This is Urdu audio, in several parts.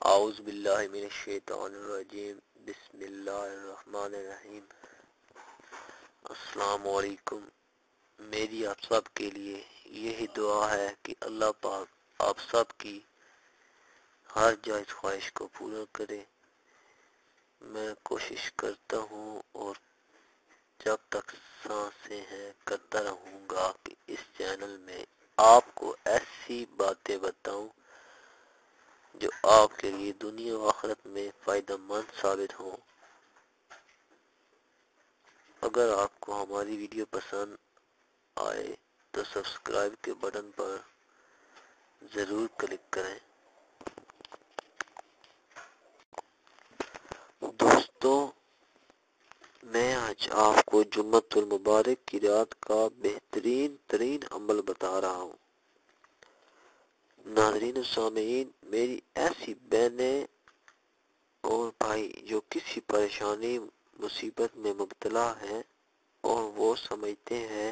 اعوذ باللہ من الشیطان الرجیم بسم اللہ الرحمن الرحیم۔ السلام علیکم۔ میری آپ سب کے لیے یہی دعا ہے کہ اللہ پاک آپ سب کی ہر جائز خواہش کو پورا کرے۔ میں کوشش کرتا ہوں اور جب تک سانسیں ہیں کرتا رہوں گا کہ اس چینل میں آپ کو ایسی باتیں بتاؤں جو آپ کے لیے دنیا و آخرت میں فائدہ مند ثابت ہوں۔ اگر آپ کو ہماری ویڈیو پسند آئے تو سبسکرائب کے بٹن پر ضرور کلک کریں۔ دوستو، میں آج آپ کو جمعۃ المبارک کی رات کا بہترین ترین عمل بتا رہا ہوں۔ ناظرین و سامعین، میری ایسی بہنیں اور بھائی جو کسی پریشانی مصیبت میں مبتلا ہیں اور وہ سمجھتے ہیں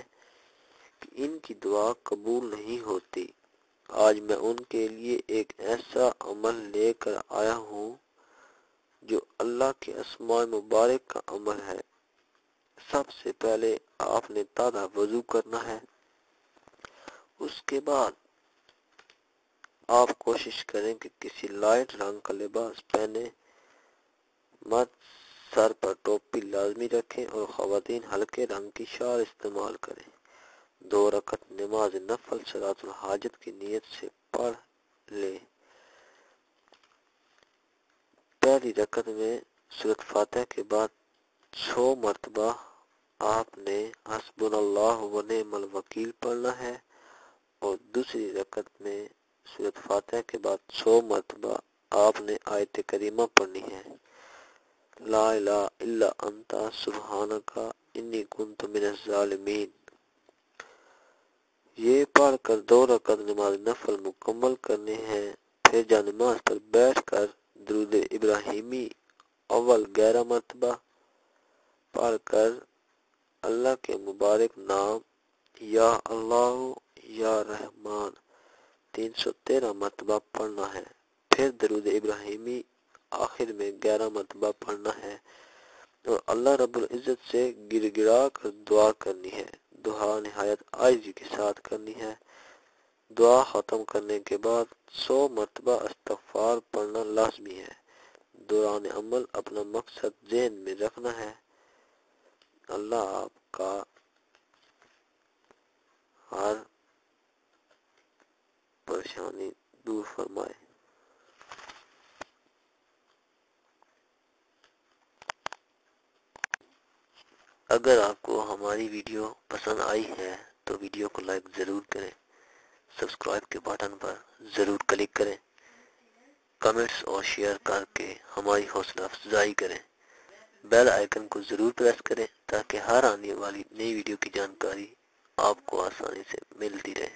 کہ ان کی دعا قبول نہیں ہوتی، آج میں ان کے لیے ایک ایسا عمل لے کر آیا ہوں جو اللہ کے اسماء مبارک کا عمل ہے۔ سب سے پہلے آپ نے تازہ وضو کرنا ہے۔ اس کے بعد آپ کوشش کریں کہ کسی لائٹ رنگ کا لباس پہنے، مرد سر پر ٹوپی لازمی رکھیں اور خواتین ہلکے رنگ کی شال استعمال کریں۔ 2 رکعت نماز نفل صلاۃ الحاجت کی نیت سے پڑھ لیں۔ پہلی رکعت میں سورۃ فاتحہ کے بعد 100 مرتبہ آپ نے حسبنا اللہ و نعم الوکیل پڑھنا ہے اور دوسری رکعت میں سورۃ فاتحہ کے بعد 100 مرتبہ آپ نے آیت کریمہ پڑھنی ہے، لا الہ الا انت سبحانک انی کنت من الظالمین۔ یہ پڑھ کر 2 رکعت نماز نفل مکمل کرنے ہیں۔ پھر جا نماز پر بیٹھ کر درود ابراہیمی اول 11 مرتبہ پڑھ کر اللہ کے مبارک نام یا اللہ یا رحمان 313 مرتبہ پڑھنا ہے۔ پھر درود ابراہیمی آخر میں 11 مرتبہ پڑھنا ہے اور اللہ رب العزت سے گر گرا کر دعا کرنی ہے۔ دعا نہایت عاجزی کے ساتھ کرنی ہے۔ دعا ختم کرنے کے بعد 100 مرتبہ استغفار پڑھنا لازمی ہے۔ دوران عمل اپنا مقصد ذہن میں رکھنا ہے۔ اللہ آپ کا ہر پریشانی دور فرمائے۔ اگر آپ کو ہماری ویڈیو پسند آئی ہے تو ویڈیو کو لائک ضرور کریں، سبسکرائب کے بٹن پر ضرور کلک کریں، کمنٹس اور شیئر کر کے ہماری حوصلہ افزائی کریں، بیل آئیکن کو ضرور پریس کریں تاکہ ہر آنے والی نئی ویڈیو کی جانکاری آپ کو آسانی سے ملتی رہے۔